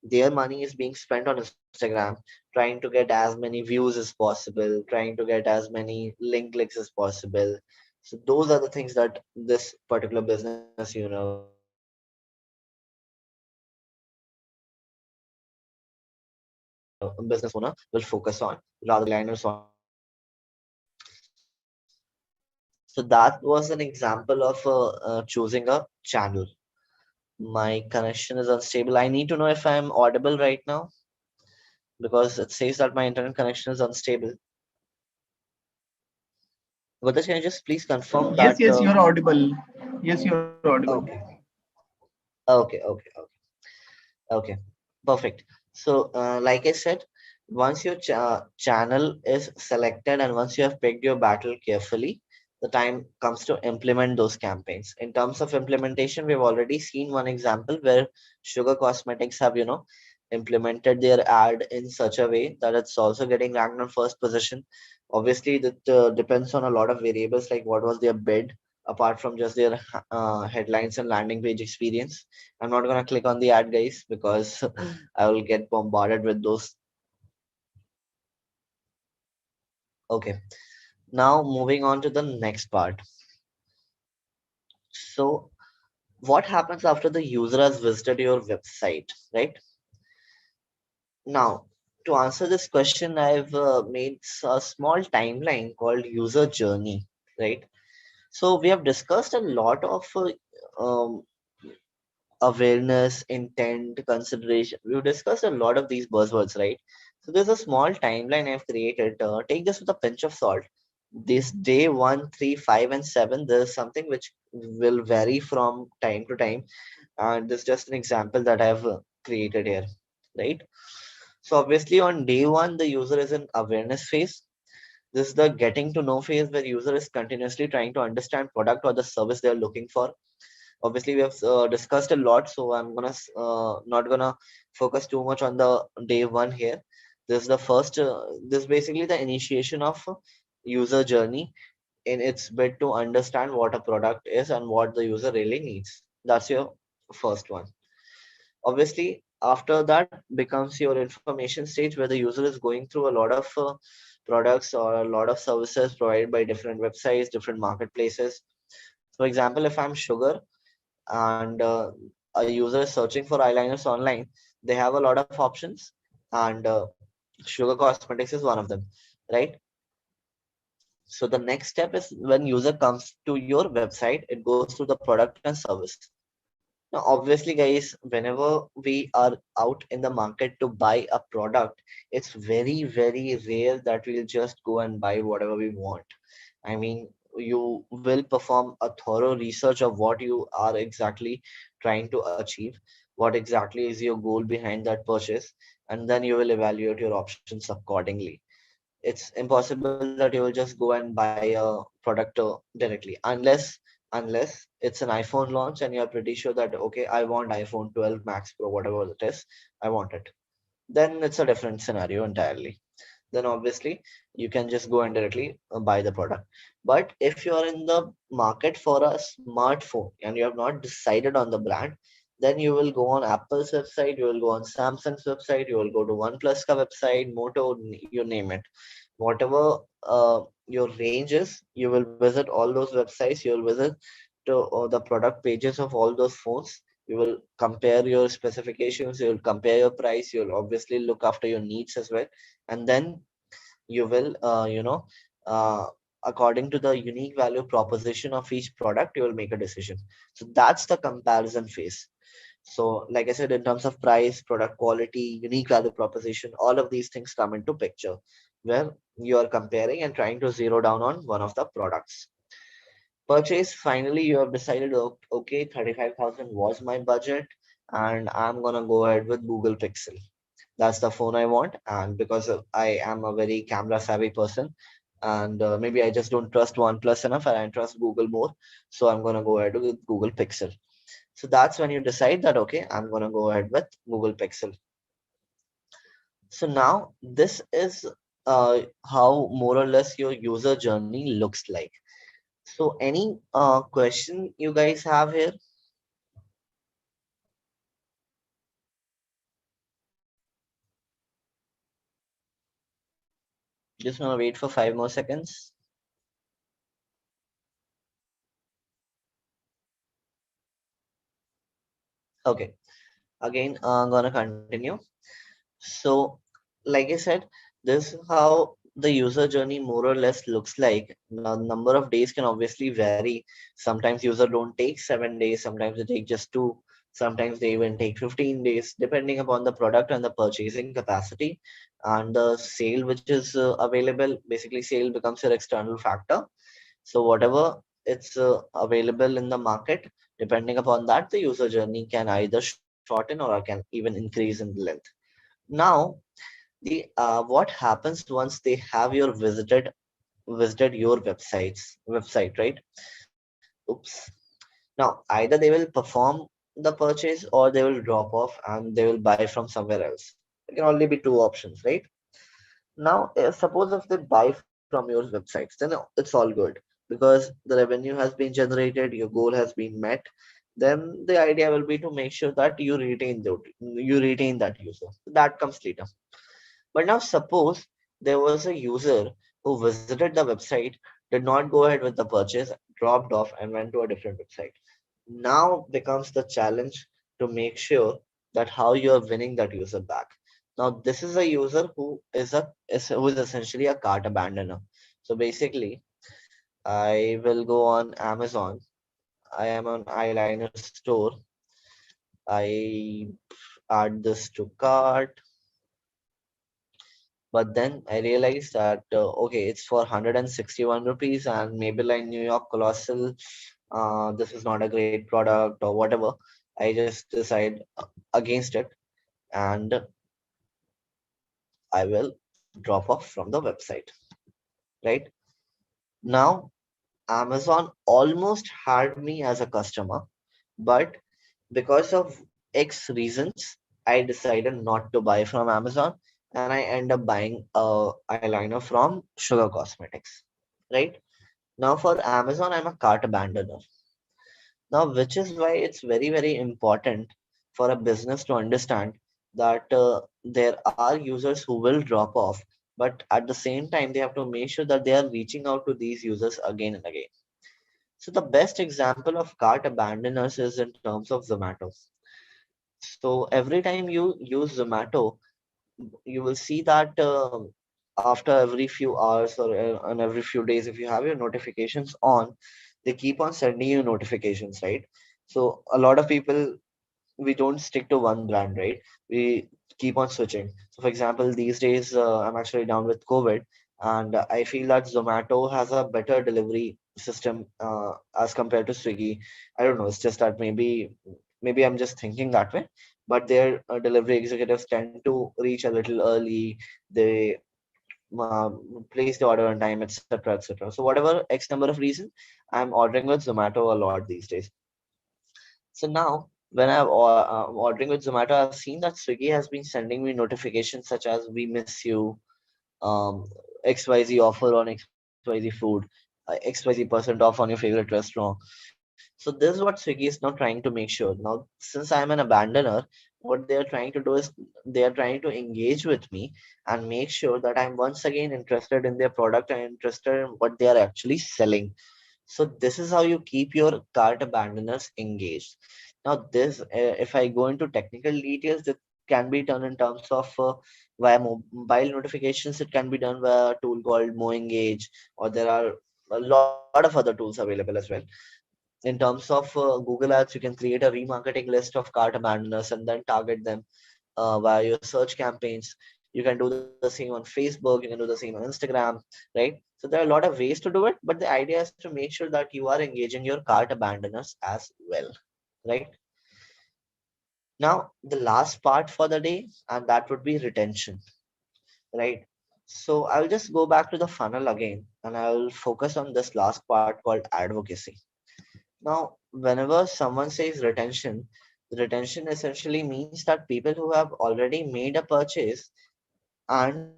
their money is being spent on Instagram, trying to get as many views as possible, trying to get as many link clicks as possible. So, those are the things that this particular business owner will focus on rather than liners on So that was an example of choosing a channel. My connection is unstable. I need to know if I'm audible right now because it says that my internet connection is unstable. Godash, can you just please confirm Yes, that? yes, you're audible. Yes, you're audible. Okay, okay. Okay, perfect. So, like I said, once your channel is selected and once you have picked your battle carefully, the time comes to implement those campaigns. In terms of implementation, we've already seen one example where Sugar Cosmetics have, implemented their ad in such a way that it's also getting ranked on first position. Obviously, that depends on a lot of variables like what was their bid, apart from just their headlines and landing page experience. I'm not gonna click on the ad, guys, because I will get bombarded with those. Okay, now moving on to the next part. So, what happens after the user has visited your website, right? Now, to answer this question, I've made a small timeline called user journey, right? So, we have discussed a lot of um, awareness, intent, consideration. We've discussed a lot of these buzzwords, right? So there's a small timeline I've created. Take this with a pinch of salt. This day one, three, five, and seven, there's something which will vary from time to time. And this is just an example that I've created here, right? So obviously on day one, the user is in awareness phase. This is the getting to know phase where user is continuously trying to understand product or the service they're looking for. Obviously we have discussed a lot, so I'm gonna not gonna focus too much on the day one here. This is the first this is basically the initiation of user journey in its bid to understand what a product is and what the user really needs. That's your first one. Obviously after that becomes your information stage where the user is going through a lot of products or a lot of services provided by different websites, different marketplaces. For example, if I'm Sugar and a user is searching for eyeliners online, they have a lot of options, and Sugar Cosmetics is one of them, right? So the next step is when user comes to your website, it goes through the product and service. Now, obviously, guys, whenever we are out in the market to buy a product, it's very rare that we'll just go and buy whatever we want. I mean, you will perform a thorough research of what you are exactly trying to achieve. what exactly is your goal behind that purchase, and then you will evaluate your options accordingly. It's impossible that you will just go and buy a product directly, unless it's an iPhone launch and you're pretty sure that okay, I want iPhone 12 Max Pro, whatever it is, I want it. Then it's a different scenario entirely. Then obviously you can just go and directly buy the product. But if you are in the market for a smartphone and you have not decided on the brand, then you will go on Apple's website, you will go on Samsung's website, you will go to OnePlus ka website, Moto, you name it. Whatever your range is, you will visit all those websites, you will visit to the product pages of all those phones. You will compare your specifications, you will compare your price, you will obviously look after your needs as well, and then you will uh, according to the unique value proposition of each product, you will make a decision. So that's the comparison phase. So like I said, in terms of price, product quality, unique value proposition, all of these things come into picture where you are comparing and trying to zero down on one of the products. Purchase, finally you have decided, okay, 35,000 was my budget, and I'm gonna go ahead with Google Pixel. That's the phone I want, and because I am a very camera savvy person, and maybe I just don't trust OnePlus enough and I trust Google more, so I'm gonna go ahead with Google Pixel. So that's when you decide that okay, I'm gonna go ahead with Google Pixel. So now this is how more or less your user journey looks like. So any question you guys have here? Just wanna wait for 5 more seconds. Okay, again, I'm gonna continue. So, like I said, this is how the user journey more or less looks like. Now, number of days can obviously vary. Sometimes user don't take 7 days, sometimes they take just two, sometimes they even take 15 days, depending upon the product and the purchasing capacity and the sale which is available. Basically, sale becomes your external factor. So, whatever it's available in the market, depending upon that, the user journey can either shorten or can even increase in length. Now, the what happens once they have your visited your website, right? Oops. Now, either they will perform the purchase or they will drop off and they will buy from somewhere else. There can only be two options, right? Now, suppose if they buy from your websites, then it's all good because the revenue has been generated, your goal has been met. Then the idea will be to make sure that you retain that user. That comes later. But now suppose there was a user who visited the website, did not go ahead with the purchase, dropped off and went to a different website. Now becomes the challenge to make sure that how you are winning that user back. Now this is a user who is essentially a cart abandoner. So basically, I will go on Amazon. I am on eyeliner store. I add this to cart. But then I realized that okay, it's for 161 rupees and Maybelline New York Colossal. This is not a great product or whatever. I just decide against it, and I will drop off from the website. Right now, Amazon almost had me as a customer, but because of X reasons, I decided not to buy from Amazon, and I end up buying a eyeliner from Sugar Cosmetics. Right now, for Amazon, I'm a cart abandoner. Now, which is why it's very, very important for a business to understand that there are users who will drop off, but at the same time, they have to make sure that they are reaching out to these users again and again. So, the best example of cart abandoners is in terms of Zomato. So, every time you use Zomato, you will see that after every few hours or on every few days, if you have your notifications on, they keep on sending you notifications, right? So a lot of people, we don't stick to one brand, right? We keep on switching. So for example, these days I'm actually down with COVID, and I feel that Zomato has a better delivery system as compared to Swiggy. I don't know, it's just that maybe I'm just thinking that way, but their delivery executives tend to reach a little early. They place the order on time, etc., etc. So whatever X number of reason, I'm ordering with Zomato a lot these days. So now, when I'm ordering with Zomato, I've seen that Swiggy has been sending me notifications such as "We miss you," um, XYZ offer on XYZ food, XYZ percent off on your favorite restaurant. So this is what Swiggy is now trying to make sure. Now, since I'm an abandoner, what they are trying to do is they are trying to engage with me and make sure that I'm once again interested in their product and interested in what they are actually selling. So this is how you keep your cart abandoners engaged. Now this, if I go into technical details, that can be done in terms of via mobile notifications. It can be done via a tool called MoEngage, or there are a lot of other tools available as well. In terms of Google Ads, you can create a remarketing list of cart abandoners and then target them via your search campaigns. You can do the same on Facebook, you can do the same on Instagram, right? So there are a lot of ways to do it, but the idea is to make sure that you are engaging your cart abandoners as well, right? Now, the last part for the day, and that would be retention, right? So I'll just go back to the funnel again and I'll focus on this last part called advocacy. Now, whenever someone says retention, retention essentially means that people who have already made a purchase and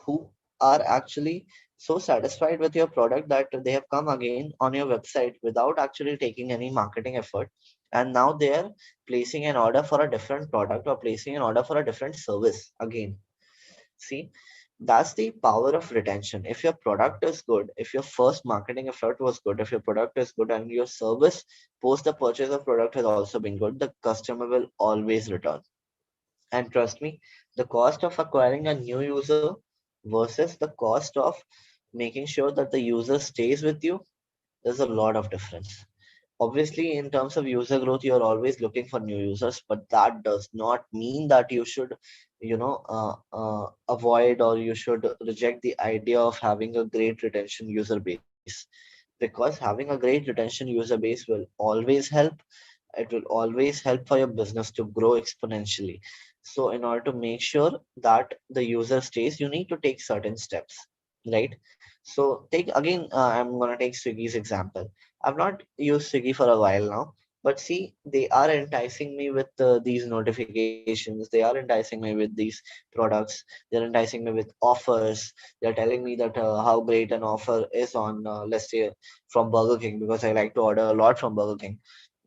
who are actually so satisfied with your product that they have come again on your website without actually taking any marketing effort, and now they are placing an order for a different product or placing an order for a different service again. See, that's the power of retention. If your product is good, if your first marketing effort was good, if your product is good and your service post the purchase of product has also been good, the customer will always return. And trust me, the cost of acquiring a new user versus the cost of making sure that the user stays with you, there's a lot of difference. Obviously, in terms of user growth, you're always looking for new users, but that does not mean that you should, avoid or you should reject the idea of having a great retention user base. Because having a great retention user base will always help. It will always help for your business to grow exponentially. So, in order to make sure that the user stays, you need to take certain steps, right? So, take again, I'm going to take Swiggy's example. I've not used Swiggy for a while now, but see, they are enticing me with these notifications. They are enticing me with these products. They're enticing me with offers. They're telling me that how great an offer is on, let's say, from Burger King, because I like to order a lot from Burger King.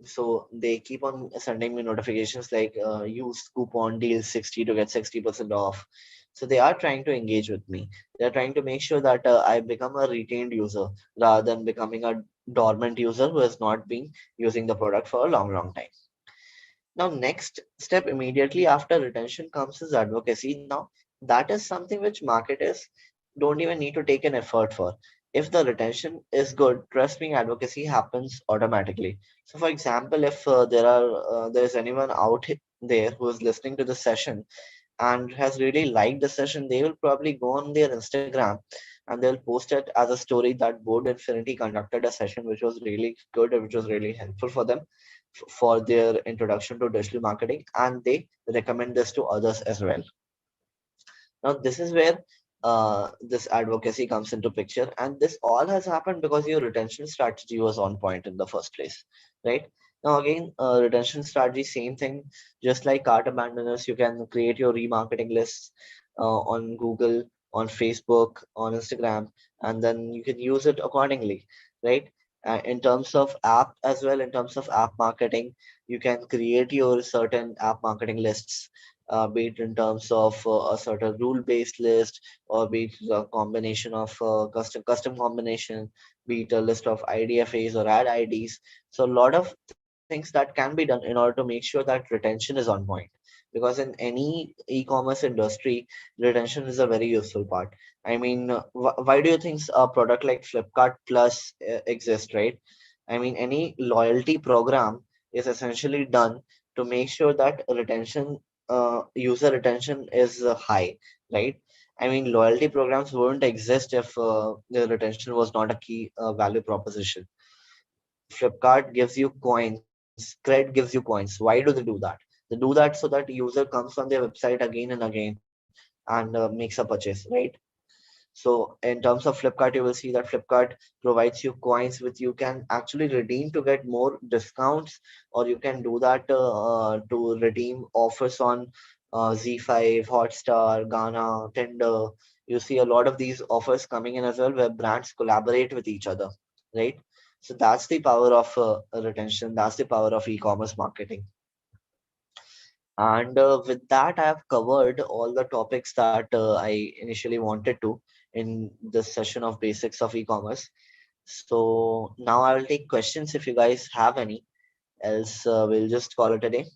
So they keep on sending me notifications like use coupon deal 60 to get 60% off. So they are trying to engage with me. They're trying to make sure that I become a retained user rather than becoming a dormant user who has not been using the product for a long, long time. Now, next step immediately after retention comes is advocacy. Now, that is something which marketers don't even need to take an effort for. If the retention is good, trust me, advocacy happens automatically. So, for example, if there is anyone out there who is listening to the session and has really liked the session, they will probably go on their Instagram and they'll post it as a story that Board Infinity conducted a session which was really good and which was really helpful for them for their introduction to digital marketing, and they recommend this to others as well. Now, this is where this advocacy comes into picture, and this all has happened because your retention strategy was on point in the first place, right? Now, again, retention strategy, same thing. Just like cart abandoners, you can create your remarketing lists on Google, on Facebook, on Instagram, and then you can use it accordingly, right? In terms of app as well, in terms of app marketing, you can create your certain app marketing lists, be it in terms of a certain rule-based list, or be it a combination of custom combination, be it a list of IDFAs or ad IDs. So a lot of things that can be done in order to make sure that retention is on point. Because in any e-commerce industry, retention is a very useful part. I mean, why do you think a product like Flipkart Plus exists, right? I mean, any loyalty program is essentially done to make sure that user retention is high, right? I mean, loyalty programs wouldn't exist if the retention was not a key value proposition. Flipkart gives you coins, Cred gives you points. Why do they do that? They do that so that user comes on their website again and again and makes a purchase, right? So in terms of Flipkart, you will see that Flipkart provides you coins which you can actually redeem to get more discounts, or you can do that to redeem offers on Z5, Hotstar, Ghana, Tinder. You see a lot of these offers coming in as well, where brands collaborate with each other, right? So that's the power of retention. That's the power of e-commerce marketing. And with that, I have covered all the topics that I initially wanted to in this session of basics of e-commerce. So now I will take questions if you guys have any. Else, we'll just call it a day.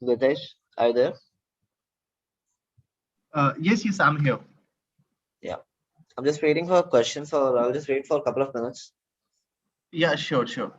Gitesh, are you there? Yes, yes, I'm here. Yeah. I'm just waiting for questions, or I'll just wait for a couple of minutes. Yeah, sure, sure.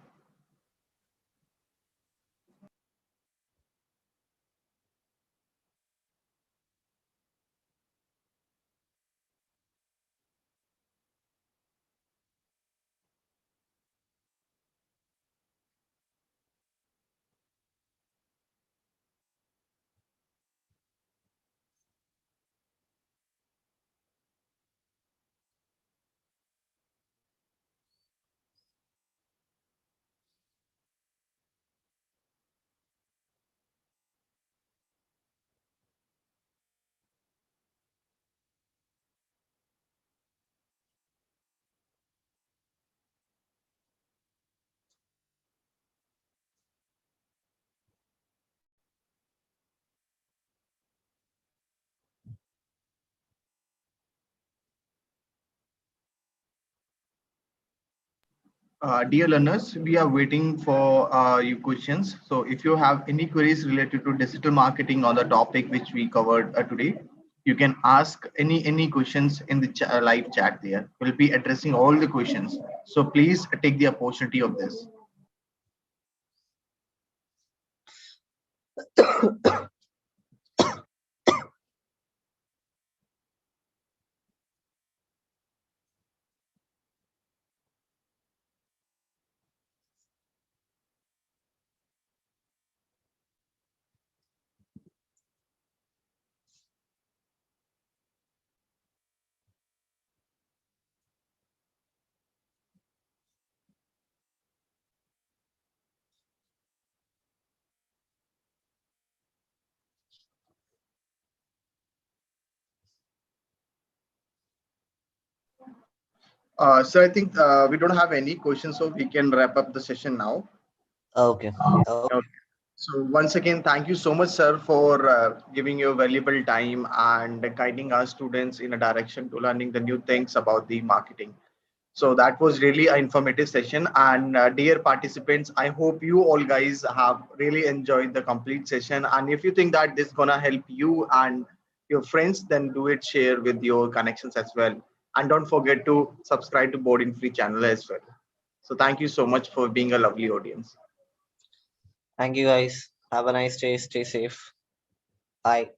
Dear learners, we are waiting for your questions. So if you have any queries related to digital marketing or the topic which we covered today, you can ask any questions in the live chat there. We'll be addressing all the questions. So please take the opportunity of this. So I think we don't have any questions, so we can wrap up the session now. Okay. Okay. Okay. So once again, thank you so much, sir, for giving your valuable time and guiding our students in a direction to learning the new things about the marketing. So that was really an informative session. And dear participants, I hope you all guys have really enjoyed the complete session. And if you think that this is gonna help you and your friends, then do it, share with your connections as well. And don't forget to subscribe to Boarding Free channel as well. So thank you so much for being a lovely audience. Thank you guys. Have a nice day. Stay safe. Bye.